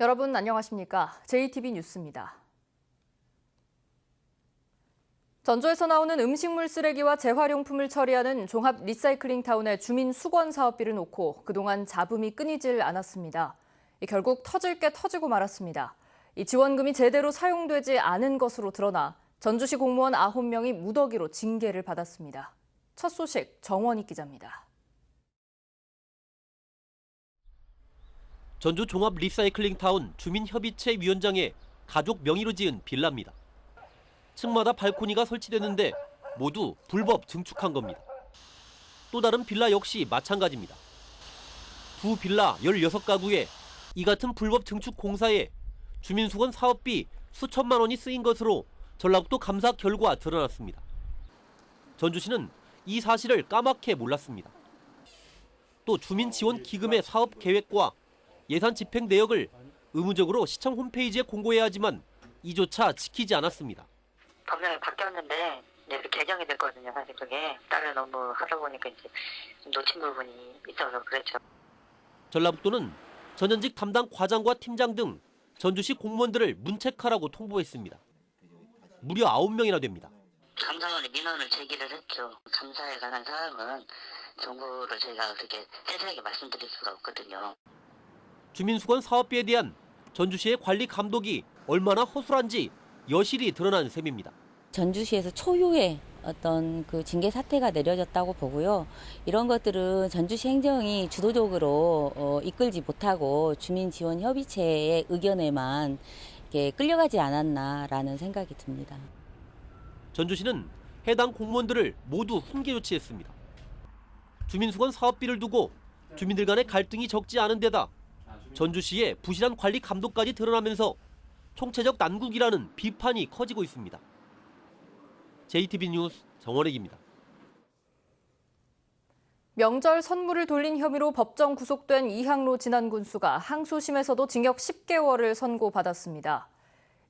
여러분 안녕하십니까? JTB 뉴스입니다. 전주에서 나오는 음식물 쓰레기와 재활용품을 처리하는 종합 리사이클링 타운의 주민 수건 사업비를 놓고 그동안 잡음이 끊이질 않았습니다. 결국 터질 게 터지고 말았습니다. 이 지원금이 제대로 사용되지 않은 것으로 드러나 전주시 공무원 9명이 무더기로 징계를 받았습니다. 첫 소식 정원익 기자입니다. 전주 종합 리사이클링 타운 주민협의체 위원장의 가족 명의로 지은 빌라입니다. 층마다 발코니가 설치됐는데 모두 불법 증축한 겁니다. 또 다른 빌라 역시 마찬가지입니다. 두 빌라 16가구에 이 같은 불법 증축 공사에 주민수건 사업비 수천만 원이 쓰인 것으로 전라북도 감사 결과 드러났습니다. 전주시는 이 사실을 까맣게 몰랐습니다. 또 주민지원기금의 사업 계획과 예산 집행 내역을 의무적으로 시청 홈페이지에 공고해야 하지만 이조차 지키지 않았습니다. 법령이 바뀌었는데 이제 개정이 됐거든요. 사실 그게 딸을 너무 하다 보니까 이제 좀 놓친 부분이 있어서 그랬죠. 전라북도는 전현직 담당 과장과 팀장 등 전주시 공무원들을 문책하라고 통보했습니다. 무려 9명이나 됩니다. 감사원에 민원을 제기를 했죠. 감사에 관한 사항은 정부를 저희가 그렇게 세세하게 말씀드릴 수가 없거든요. 주민수건 사업비에 대한 전주시의 관리 감독이 얼마나 허술한지 여실히 드러난 셈입니다. 전주시에서 초유의 어떤 그 징계 사태가 내려졌다고 보고요. 이런 것들은 전주시 행정이 주도적으로 이끌지 못하고 주민지원협의체의 의견에만 이렇게 끌려가지 않았나라는 생각이 듭니다. 전주시는 해당 공무원들을 모두 훈계 조치했습니다. 주민수건 사업비를 두고 주민들 간의 갈등이 적지 않은 데다 전주시의 부실한 관리 감독까지 드러나면서 총체적 난국이라는 비판이 커지고 있습니다. JTB 뉴스 정원익입니다. 명절 선물을 돌린 혐의로 법정 구속된 이항로 진안군수가 항소심에서도 징역 10개월을 선고받았습니다.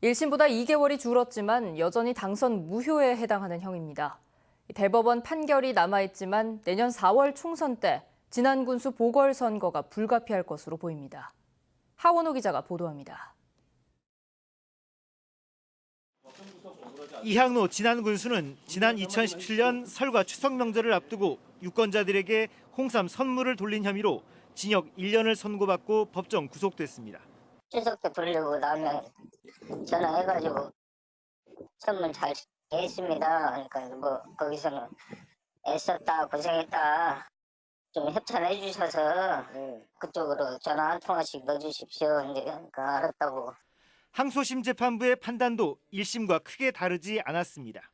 1심보다 2개월이 줄었지만 여전히 당선 무효에 해당하는 형입니다. 대법원 판결이 남아있지만 내년 4월 총선 때 진안군수 보궐선거가 불가피할 것으로 보입니다. 하원호 기자가 보도합니다. 이항로 진안군수는 지난 2017년 설과 추석 명절을 앞두고 유권자들에게 홍삼 선물을 돌린 혐의로 징역 1년을 선고받고 법정 구속됐습니다. 추석 때 부르려고 나면 전화해가지고 선물 잘 했습니다. 그러니까 뭐 거기서는 애썼다 고생했다 좀 협찬해 주셔서 그쪽으로 전화 한 통화씩 넣어주십시오. 이제 그러니까 알았다고. 항소심 재판부의 판단도 1심과 크게 다르지 않았습니다.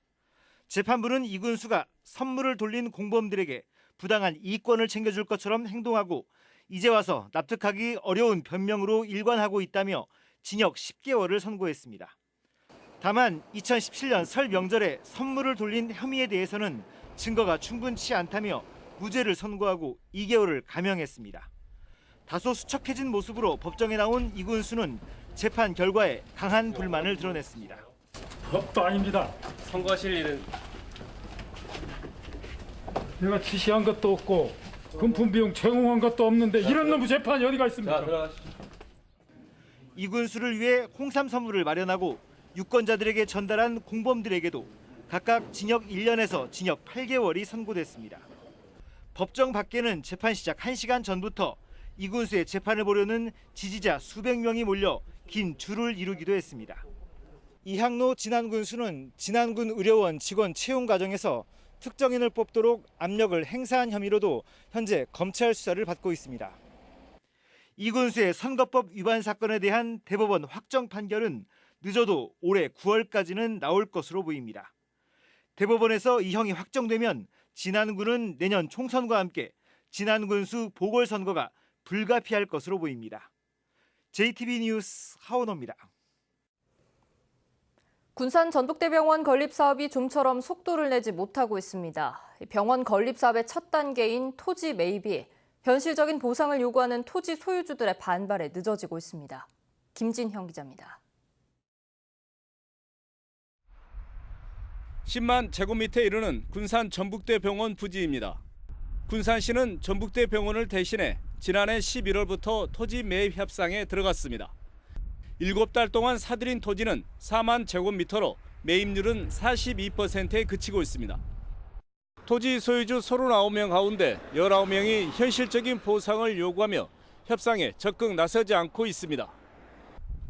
재판부는 이 군수가 선물을 돌린 공범들에게 부당한 이익권을 챙겨줄 것처럼 행동하고 이제 와서 납득하기 어려운 변명으로 일관하고 있다며 징역 10개월을 선고했습니다. 다만 2017년 설 명절에 선물을 돌린 혐의에 대해서는 증거가 충분치 않다며 무죄를 선고하고 2개월을 감형했습니다. 다소 수척해진 모습으로 법정에 나온 이 군수는 재판 결과에 강한 불만을 드러냈습니다. 법도 아닙니다. 선고하실 일은? 내가 지시한 것도 없고 금품 비용 제공한 것도 없는데 이런 놈의 재판이 어디가 있습니까? 자, 들어가시죠. 이 군수를 위해 홍삼 선물을 마련하고 유권자들에게 전달한 공범들에게도 각각 징역 1년에서 징역 8개월이 선고됐습니다. 법정 밖에는 재판 시작 1시간 전부터 이 군수의 재판을 보려는 지지자 수백 명이 몰려 긴 줄을 이루기도 했습니다. 이항로 진안군수는 진안군 의료원 직원 채용 과정에서 특정인을 뽑도록 압력을 행사한 혐의로도 현재 검찰 수사를 받고 있습니다. 이 군수의 선거법 위반 사건에 대한 대법원 확정 판결은 늦어도 올해 9월까지는 나올 것으로 보입니다. 대법원에서 이 형이 확정되면 진안군은 내년 총선과 함께 진안군수 보궐선거가 불가피할 것으로 보입니다. JTB 뉴스 하원호입니다. 군산 전북대병원 건립 사업이 좀처럼 속도를 내지 못하고 있습니다. 병원 건립 사업의 첫 단계인 토지 매입이 현실적인 보상을 요구하는 토지 소유주들의 반발에 늦어지고 있습니다. 김진형 기자입니다. 10만 제곱미터에 이르는 군산 전북대병원 부지입니다. 군산시는 전북대병원을 대신해 지난해 11월부터 토지 매입 협상에 들어갔습니다. 7달 동안 사들인 토지는 4만 제곱미터로 매입률은 42%에 그치고 있습니다. 토지 소유주 39명 가운데 19명이 현실적인 보상을 요구하며 협상에 적극 나서지 않고 있습니다.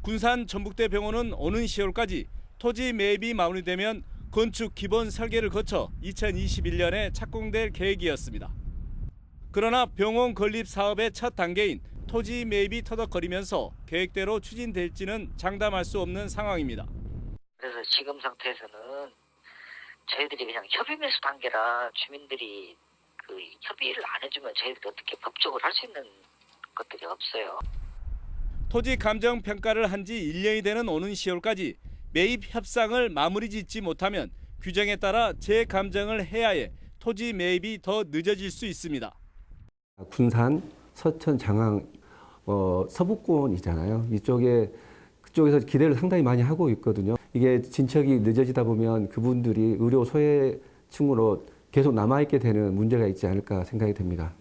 군산 전북대병원은 오는 10월까지 토지 매입이 마무리되면 건축 기본 설계를 거쳐 2021년에 착공될 계획이었습니다. 그러나 병원 건립 사업의 첫 단계인 토지 매입이 터덕거리면서 계획대로 추진될지는 장담할 수 없는 상황입니다. 그래서 지금 상태에서는 저희들이 그냥 협의 매수 단계라 주민들이 그 협의를 안 해주면 저희들이 어떻게 법적으로 할 수 있는 것들이 없어요. 토지 감정 평가를 한 지 1년이 되는 오는 10월까지 매입 협상을 마무리 짓지 못하면 규정에 따라 재감정을 해야 해 토지 매입이 더 늦어질 수 있습니다. 군산, 서천, 장항, 서부권이잖아요. 그쪽에서 기대를 상당히 많이 하고 있거든요. 이게 진척이 늦어지다 보면 그분들이 의료 소외층으로 계속 남아있게 되는 문제가 있지 않을까 생각이 됩니다.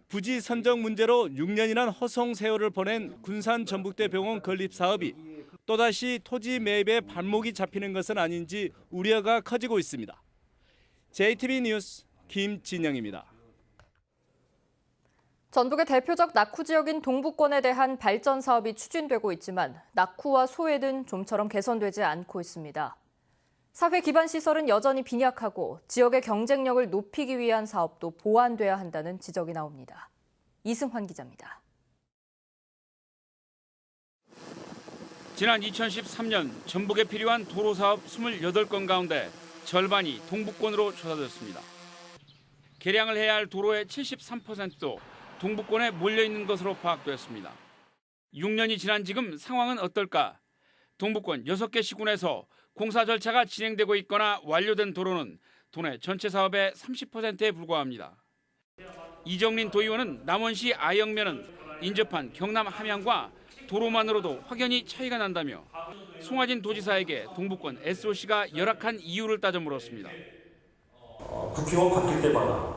부지 선정 문제로 6년이란 허송 세월을 보낸 군산 전북대병원 건립 사업이 또다시 토지 매입에 발목이 잡히는 것은 아닌지 우려가 커지고 있습니다. JTBC 뉴스 김진영입니다. 전북의 대표적 낙후 지역인 동북권에 대한 발전 사업이 추진되고 있지만 낙후와 소외는 좀처럼 개선되지 않고 있습니다. 사회 기반 시설은 여전히 빈약하고 지역의 경쟁력을 높이기 위한 사업도 보완돼야 한다는 지적이 나옵니다. 이승환 기자입니다. 지난 2013년 전북에 필요한 도로 사업 28건 가운데 절반이 동북권으로 쏟아졌습니다. 개량을 해야 할 도로의 73%도 동북권에 몰려 있는 것으로 파악됐습니다. 6년이 지난 지금 상황은 어떨까? 동북권 6개 시군에서 공사 절차가 진행되고 있거나 완료된 도로는 도내 전체 사업의 30%에 불과합니다. 이정린 도의원은 남원시 아영면은 인접한 경남 함양과 도로만으로도 확연히 차이가 난다며 송하진 도지사에게 동북권 SOC가 열악한 이유를 따져 물었습니다. 국회의원 바뀔 때마다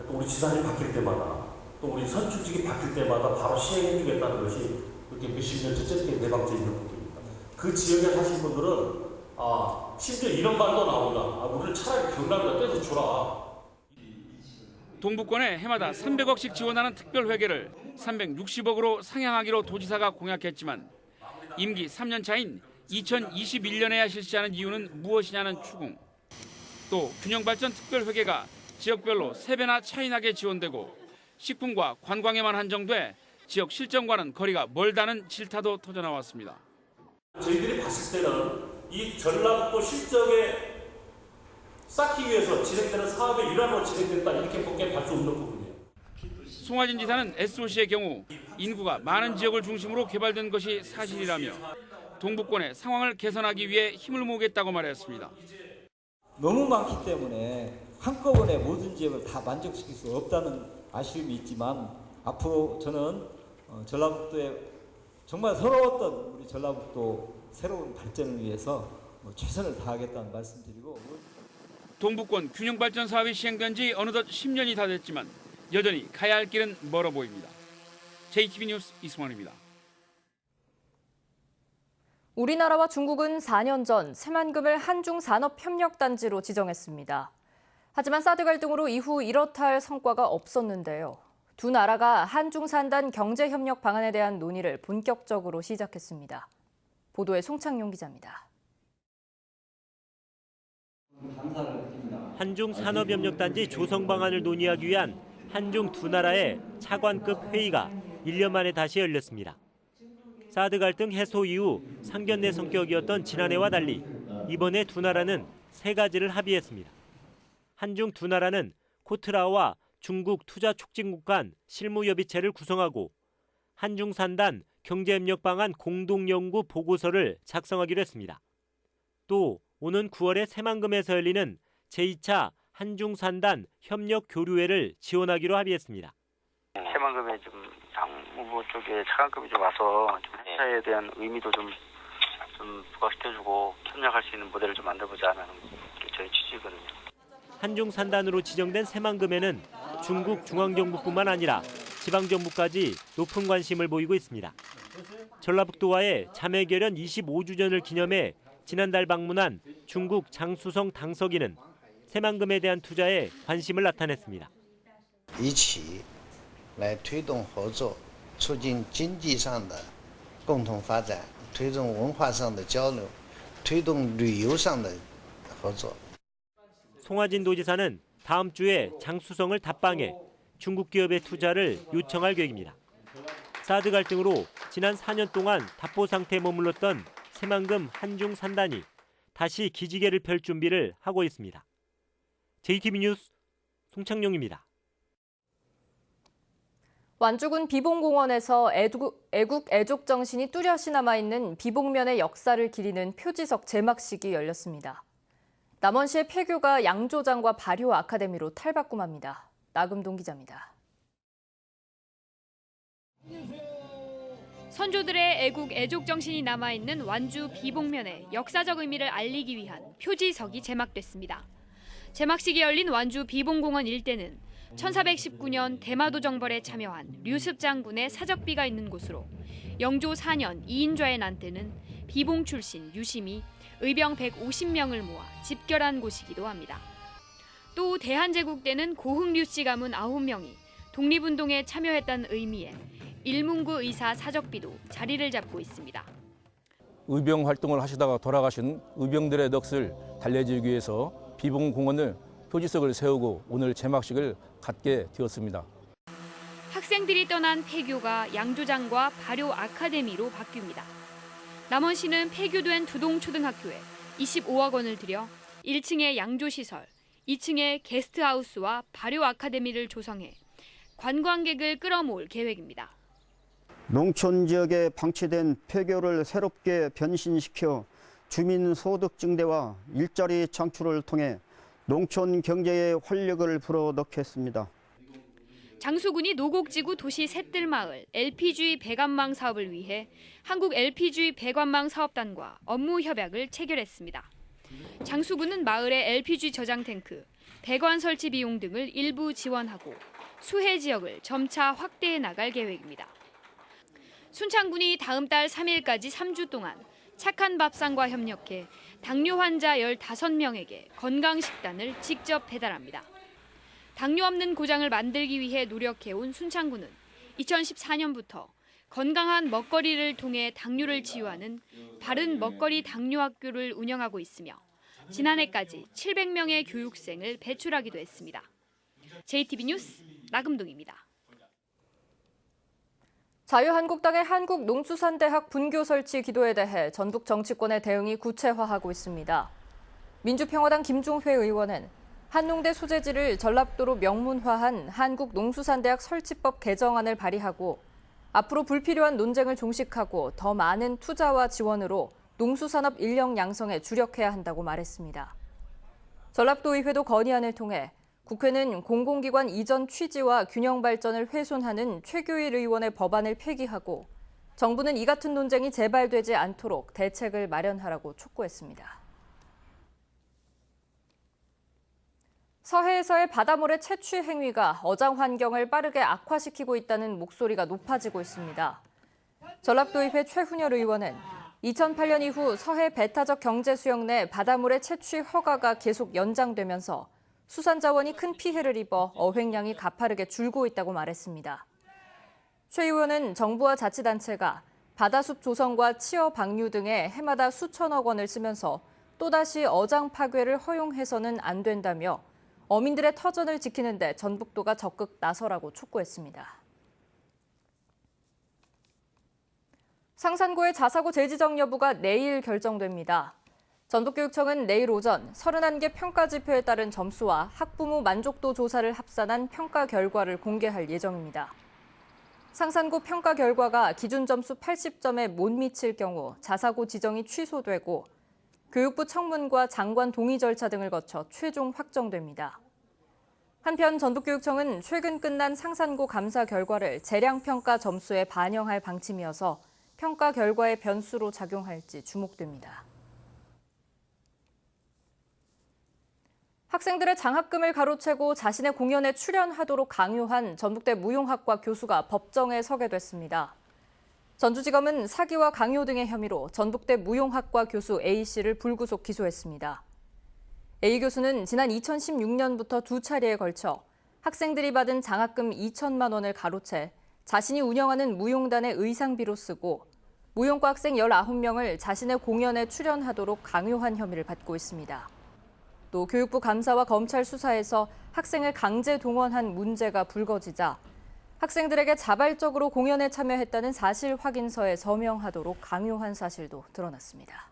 또 우리 지사님 바뀔 때마다 또 우리 선출직이 바뀔 때마다 바로 시행해주겠다는 것이 그렇게 몇십 년째 쨌게 내방져 있는 것입니다. 그 지역에 사신 분들은 심지어 이런 말도 나온다. 우리를 차라리 경남에다 떼서 주라. 동북권에 해마다 300억씩 지원하는 특별회계를 360억으로 상향하기로 도지사가 공약했지만 임기 3년 차인 2021년에야 실시하는 이유는 무엇이냐는 추궁. 또 균형발전 특별회계가 지역별로 3배나 차이나게 지원되고 식품과 관광에만 한정돼 지역 실정과는 거리가 멀다는 질타도 터져나왔습니다. 저희들이 봤을 때는 이 전라북도 실적에 쌓기 위해서 진행되는 사업의 일환으로 진행됐다 이렇게밖에 볼 수 없는 부분이에요. 송하진 지사는 SOC의 경우 인구가 많은 지역을 중심으로 개발된 것이 사실이라며 동북권의 상황을 개선하기 위해 힘을 모으겠다고 말했습니다. 너무 많기 때문에 한꺼번에 모든 지역을 다 만족시킬 수 없다는 아쉬움이 있지만 앞으로 저는 전라북도에 정말 서러웠던 우리 전라북도 새로운 발전을 위해서 최선을 다하겠다는 말씀드리고 동북권 균형발전 사업이 시행된 지 어느덧 10년이 다 됐지만 여전히 가야 할 길은 멀어 보입니다. JTBC 뉴스 이승환입니다. 우리나라와 중국은 4년 전 새만금을 한중산업협력단지로 지정했습니다. 하지만 사드 갈등으로 이후 이렇다 할 성과가 없었는데요. 두 나라가 한중산단 경제협력 방안에 대한 논의를 본격적으로 시작했습니다. 보도에 송창용 기자입니다. 한중산업협력단지 조성 방안을 논의하기 위한 한중 두 나라의 차관급 회의가 1년 만에 다시 열렸습니다. 사드 갈등 해소 이후 상견례 성격이었던 지난해와 달리 이번에 두 나라는 3가지를 합의했습니다. 한중 두 나라는 코트라와 중국 투자촉진국 간 실무협의체를 구성하고 한중산단 경제협력 방안 공동연구 보고서를 작성하기로 했습니다. 또 오는 9월에 새만금에서 열리는 제2차 한중산단 협력교류회를 지원하기로 합의했습니다. 새만금에 좀 당무부 쪽에 차관급이 좀 와서 좀 회사에 대한 의미도 좀 부각시켜주고 협력할 수 있는 모델을 좀 만들어보자는 게 저희 취지거든요. 한중산단으로 지정된 새만금에는 중국 중앙정부뿐만 아니라 지방정부까지 높은 관심을 보이고 있습니다. 전라북도와의 자매결연 25주년을 기념해 지난달 방문한 중국 장수성 당서기는 새만금에 대한 투자에 관심을 나타냈습니다. 一起来推动合作，促进经济上的共同发展，推动文化上的交流，推动旅游上的合作。 송화진 도지사는 다음 주에 장수성을 답방해 중국 기업의 투자를 요청할 계획입니다. 사드 갈등으로 지난 4년 동안 답보 상태에 머물렀던 새만금 한중 산단이 다시 기지개를 펼 준비를 하고 있습니다. JTB 뉴스 송창용입니다. 완주군 비봉공원에서 애국 애족 정신이 뚜렷이 남아있는 비봉면의 역사를 기리는 표지석 제막식이 열렸습니다. 남원시의 폐교가 양조장과 발효 아카데미로 탈바꿈합니다. 나금동 기자입니다. 선조들의 애국 애족 정신이 남아있는 완주 비봉면의 역사적 의미를 알리기 위한 표지석이 제막됐습니다. 제막식이 열린 완주 비봉공원 일대는 1419년 대마도 정벌에 참여한 류습 장군의 사적비가 있는 곳으로 영조 4년 이인좌의 난 때는 비봉 출신 유심이 의병 150명을 모아 집결한 곳이기도 합니다. 또 대한제국 때는 고흥류씨 가문 9명이 독립운동에 참여했다는 의미에 일문구 의사 사적비도 자리를 잡고 있습니다. 의병 활동을 하시다가 돌아가신 의병들의 넋을 달래주기 위해서 비봉공원을 표지석을 세우고 오늘 제막식을 갖게 되었습니다. 학생들이 떠난 폐교가 양조장과 발효 아카데미로 바뀝니다. 남원시는 폐교된 두동초등학교에 25억 원을 들여 1층에 양조시설, 2층에 게스트하우스와 발효 아카데미를 조성해 관광객을 끌어모을 계획입니다. 농촌 지역에 방치된 폐교를 새롭게 변신시켜 주민 소득 증대와 일자리 창출을 통해 농촌 경제에 활력을 불어넣겠습니다. 장수군이 노곡지구 도시 셋들마을 LPG 배관망 사업을 위해 한국 LPG 배관망 사업단과 업무 협약을 체결했습니다. 장수군은 마을의 LPG 저장 탱크, 배관 설치 비용 등을 일부 지원하고 수해 지역을 점차 확대해 나갈 계획입니다. 순창군이 다음 달 3일까지 3주 동안 착한 밥상과 협력해 당뇨 환자 15명에게 건강식단을 직접 배달합니다. 당뇨 없는 고장을 만들기 위해 노력해온 순창군은 2014년부터 건강한 먹거리를 통해 당뇨를 치유하는 바른 먹거리 당뇨학교를 운영하고 있으며 지난해까지 700명의 교육생을 배출하기도 했습니다. JTB 뉴스 나금동입니다. 자유한국당의 한국농수산대학 분교 설치 기도에 대해 전북 정치권의 대응이 구체화하고 있습니다. 민주평화당 김종회 의원은 한농대 소재지를 전라북도로 명문화한 한국농수산대학 설치법 개정안을 발의하고 앞으로 불필요한 논쟁을 종식하고 더 많은 투자와 지원으로 농수산업 인력 양성에 주력해야 한다고 말했습니다. 전라북도의회도 건의안을 통해 국회는 공공기관 이전 취지와 균형 발전을 훼손하는 최규일 의원의 법안을 폐기하고 정부는 이 같은 논쟁이 재발되지 않도록 대책을 마련하라고 촉구했습니다. 서해에서의 바다모래 채취 행위가 어장 환경을 빠르게 악화시키고 있다는 목소리가 높아지고 있습니다. 전라북도의회 최훈열 의원은 2008년 이후 서해 배타적 경제 수역 내 바다모래 채취 허가가 계속 연장되면서 수산자원이 큰 피해를 입어 어획량이 가파르게 줄고 있다고 말했습니다. 최 의원은 정부와 자치단체가 바다숲 조성과 치어 방류 등에 해마다 수천억 원을 쓰면서 또다시 어장 파괴를 허용해서는 안 된다며 어민들의 터전을 지키는 데 전북도가 적극 나서라고 촉구했습니다. 상산고의 자사고 재지정 여부가 내일 결정됩니다. 전북교육청은 내일 오전 31개 평가 지표에 따른 점수와 학부모 만족도 조사를 합산한 평가 결과를 공개할 예정입니다. 상산고 평가 결과가 기준 점수 80점에 못 미칠 경우 자사고 지정이 취소되고 교육부 청문과 장관 동의 절차 등을 거쳐 최종 확정됩니다. 한편 전북교육청은 최근 끝난 상산고 감사 결과를 재량평가 점수에 반영할 방침이어서 평가 결과의 변수로 작용할지 주목됩니다. 학생들의 장학금을 가로채고 자신의 공연에 출연하도록 강요한 전북대 무용학과 교수가 법정에 서게 됐습니다. 전주지검은 사기와 강요 등의 혐의로 전북대 무용학과 교수 A씨를 불구속 기소했습니다. A 교수는 지난 2016년부터 두 차례에 걸쳐 학생들이 받은 장학금 2천만 원을 가로채 자신이 운영하는 무용단의 의상비로 쓰고 무용과 학생 19명을 자신의 공연에 출연하도록 강요한 혐의를 받고 있습니다. 또 교육부 감사와 검찰 수사에서 학생을 강제 동원한 문제가 불거지자 학생들에게 자발적으로 공연에 참여했다는 사실 확인서에 서명하도록 강요한 사실도 드러났습니다.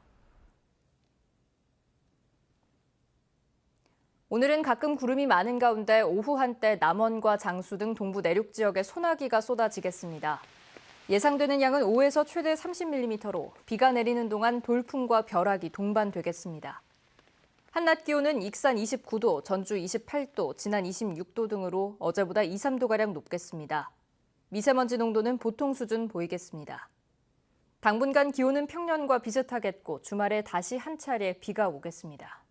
오늘은 가끔 구름이 많은 가운데 오후 한때 남원과 장수 등 동부 내륙 지역에 소나기가 쏟아지겠습니다. 예상되는 양은 5에서 최대 30mm로 비가 내리는 동안 돌풍과 벼락이 동반되겠습니다. 한낮 기온은 익산 29도, 전주 28도, 진안 26도 등으로 어제보다 2, 3도가량 높겠습니다. 미세먼지 농도는 보통 수준 보이겠습니다. 당분간 기온은 평년과 비슷하겠고 주말에 다시 한 차례 비가 오겠습니다.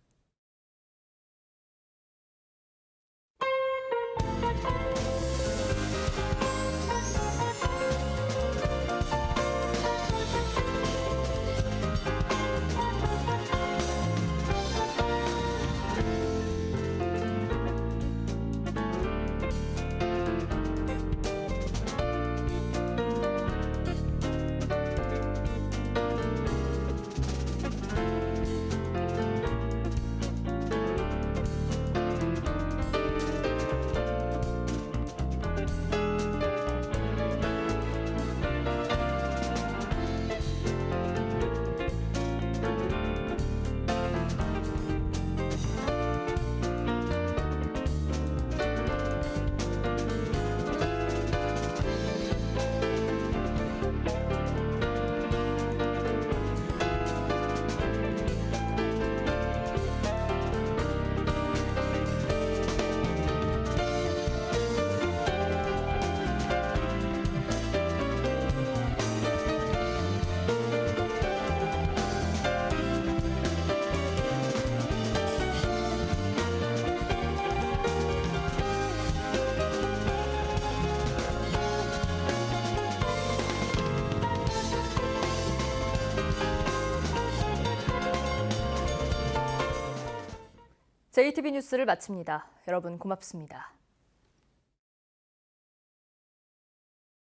JTB 뉴스를 마칩니다. 여러분 고맙습니다.